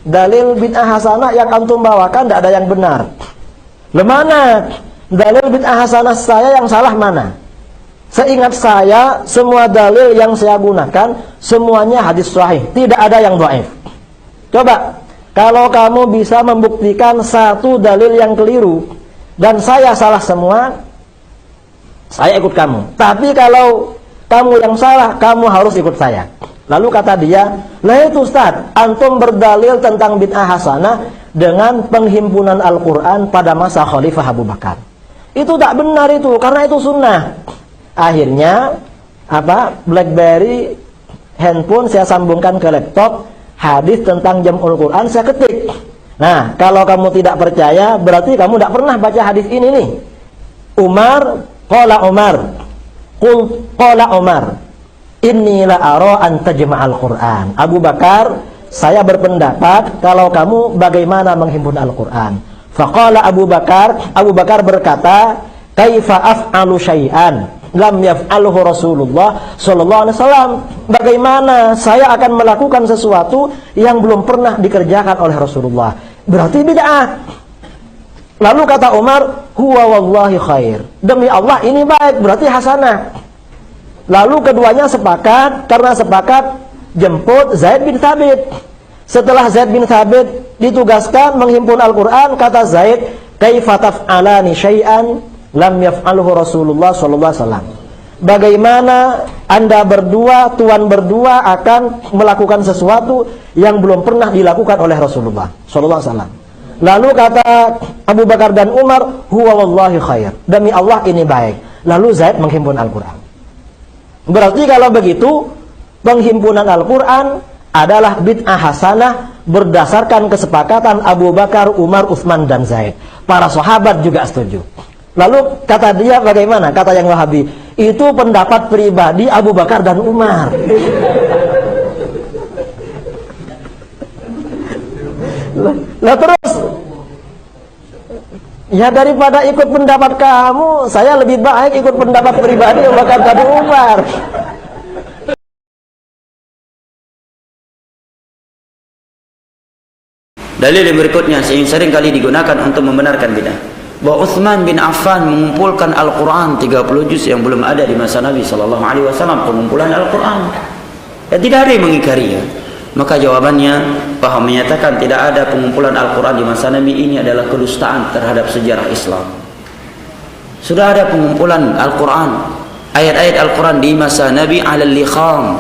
dalil bid'ah hasanah yang antum bawakan tidak ada yang benar. Lemana dalil bid'ah hasanah saya yang salah mana? Seingat saya, semua dalil yang saya gunakan semuanya hadis sahih, tidak ada yang dhaif. Coba, kalau kamu bisa membuktikan satu dalil yang keliru dan saya salah semua, saya ikut kamu. Tapi kalau kamu yang salah, kamu harus ikut saya. Lalu kata dia, "Lah itu Ustaz, antum berdalil tentang bid'ah hasanah dengan penghimpunan Al-Qur'an pada masa Khalifah Abu Bakar. Itu tak benar itu, karena itu sunnah." Akhirnya BlackBerry handphone saya sambungkan ke laptop, hadis tentang jam'ul Quran saya ketik. Nah, kalau kamu tidak percaya berarti kamu tidak pernah baca hadis ini nih. Qala Umar, inni la ara an tajma'al Quran. Abu Bakar, saya berpendapat kalau kamu bagaimana menghimpun Al-Quran. Faqala Abu Bakar berkata, kaifa af'alu syai'an lam yaf'alhu Rasulullah sallallahu alaihi wasallam. Bagaimana saya akan melakukan sesuatu yang belum pernah dikerjakan oleh Rasulullah? Berarti bid'ah. Lalu kata Umar, huwa wallahi khair. Demi Allah ini baik, berarti hasanah. Lalu keduanya sepakat, karena sepakat jemput Zaid bin Thabit. Setelah Zaid bin Thabit ditugaskan menghimpun Al-Quran, kata Zaid, kaifa taf'alani syai'an lam yaf'alhu Rasulullah sallallahu alaihi wasallam. Bagaimana Anda berdua, tuan berdua akan melakukan sesuatu yang belum pernah dilakukan oleh Rasulullah sallallahu alaihi wasallam. Lalu kata Abu Bakar dan Umar, huwa wallahi khair. Demi Allah ini baik. Lalu Zaid menghimpun Al-Quran. Berarti kalau begitu, penghimpunan Al-Quran adalah bid'ah hasanah berdasarkan kesepakatan Abu Bakar, Umar, Utsman dan Zaid. Para sahabat juga setuju. Lalu kata dia bagaimana? Kata yang Wahabi, itu pendapat pribadi Abu Bakar dan Umar. Lah terus, ya daripada ikut pendapat kamu, saya lebih baik ikut pendapat pribadi Abu Bakar dan Umar. Dalil yang berikutnya yang sering kali digunakan untuk membenarkan bid'ah, bahwa Utsman bin Affan mengumpulkan Al-Quran 30 juz yang belum ada di masa Nabi SAW, pengumpulan Al-Quran. Ya, tidak ada yang mengingkari ya. Maka jawabannya, bahwa menyatakan tidak ada pengumpulan Al-Quran di masa Nabi ini adalah kedustaan terhadap sejarah Islam. Sudah ada pengumpulan Al-Quran, ayat-ayat Al-Quran di masa Nabi alal likham,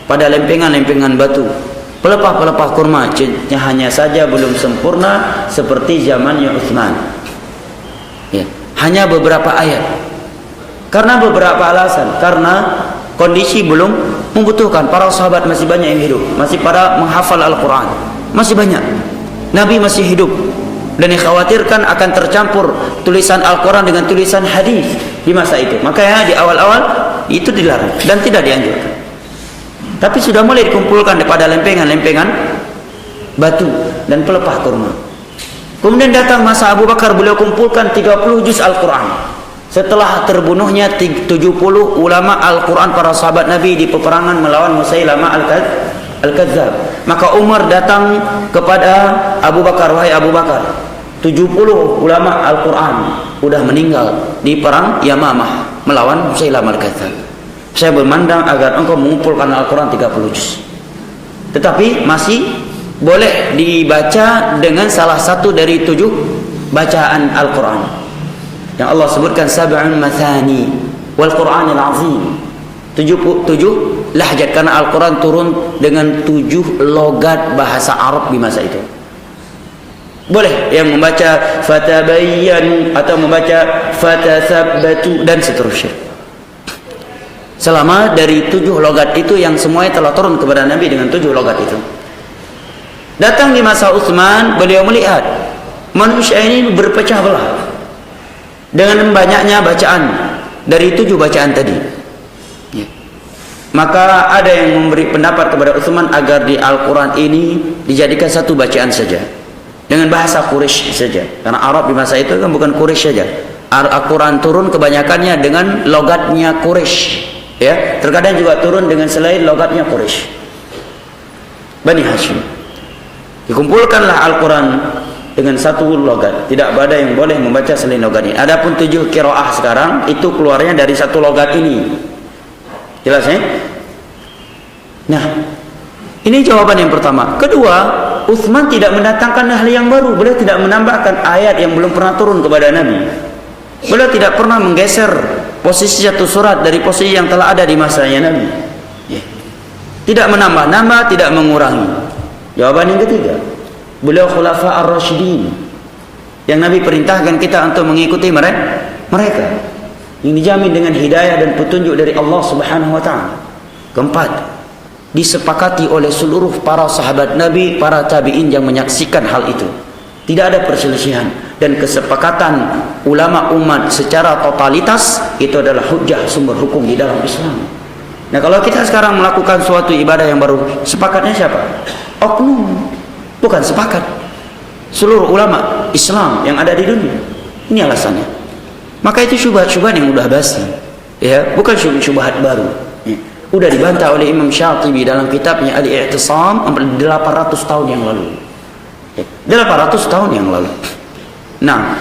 pada lempengan-lempengan batu, pelepah-pelepah kurma, hanya saja belum sempurna seperti zamannya Utsman. Ya, hanya beberapa ayat. Karena beberapa alasan, karena kondisi belum membutuhkan. Para sahabat masih banyak yang hidup, masih pada menghafal Al-Quran, masih banyak. Nabi masih hidup, dan dikhawatirkan akan tercampur tulisan Al-Quran dengan tulisan hadis di masa itu. Makanya di awal-awal itu dilarang dan tidak dianjurkan. Tapi sudah mulai dikumpulkan pada lempengan-lempengan batu dan pelepah kurma. Kemudian datang masa Abu Bakar, beliau kumpulkan 30 juz Al-Quran. Setelah terbunuhnya 70 ulama Al-Quran para sahabat Nabi di peperangan melawan Musailamah Al-Kadzdzab. Maka Umar datang kepada Abu Bakar, wahai Abu Bakar, 70 ulama Al-Quran sudah meninggal di perang Yamamah melawan Musailamah Al-Kadzdzab. Saya bermandang agar engkau mengumpulkan Al-Quran 30 juz. Tetapi masih boleh dibaca dengan salah satu dari 7 bacaan Al-Quran yang Allah sebutkan, sab'un mathani wal Qur'anil azim. 7 lahjat, karena Al-Quran turun dengan 7 logat bahasa Arab di masa itu. Boleh yang membaca fatabayyan atau membaca fatathabbatu dan seterusnya, selama dari 7 logat itu yang semuanya telah turun kepada Nabi dengan 7 logat itu. Datang di masa Utsman, beliau melihat manusia ini berpecah belah dengan banyaknya bacaan dari 7 bacaan tadi. Ya. Maka ada yang memberi pendapat kepada Utsman agar di Al-Quran ini dijadikan satu bacaan saja dengan bahasa Quraisy saja, karena Arab di masa itu kan bukan Quraisy saja. Al-Quran turun kebanyakannya dengan logatnya Quraisy, ya. Terkadang juga turun dengan selain logatnya Quraisy, Bani Hashim. Dikumpulkanlah Al-Quran dengan satu logat. Tidak ada yang boleh membaca selain logat ini. Adapun 7 qiraah sekarang itu keluarnya dari satu logat ini. Jelas ya? Nah, ini jawaban yang pertama. Kedua, Utsman tidak mendatangkan hal yang baru. Beliau tidak menambahkan ayat yang belum pernah turun kepada Nabi. Beliau tidak pernah menggeser posisi satu surat dari posisi yang telah ada di masanya Nabi. Tidak menambah-nambah, tidak mengurangi. Jawaban yang ketiga, beliau khulafa ar-rasyidin, yang Nabi perintahkan kita untuk mengikuti mereka yang dijamin dengan hidayah dan petunjuk dari Allah Subhanahu wa taala. Keempat, disepakati oleh seluruh para sahabat Nabi, para tabi'in yang menyaksikan hal itu. Tidak ada perselisihan, dan kesepakatan ulama umat secara totalitas itu adalah hujjah, sumber hukum di dalam Islam. Nah, kalau kita sekarang melakukan suatu ibadah yang baru, sepakatnya siapa? Oknum, bukan sepakat seluruh ulama Islam yang ada di dunia. Ini alasannya. Maka itu syubhat-syubhat yang udah basi, ya, bukan syubhat baru. Udah dibantah oleh Imam Syatibi dalam kitabnya Al-I'tisam 800 tahun yang lalu. 800 tahun yang lalu. Nah,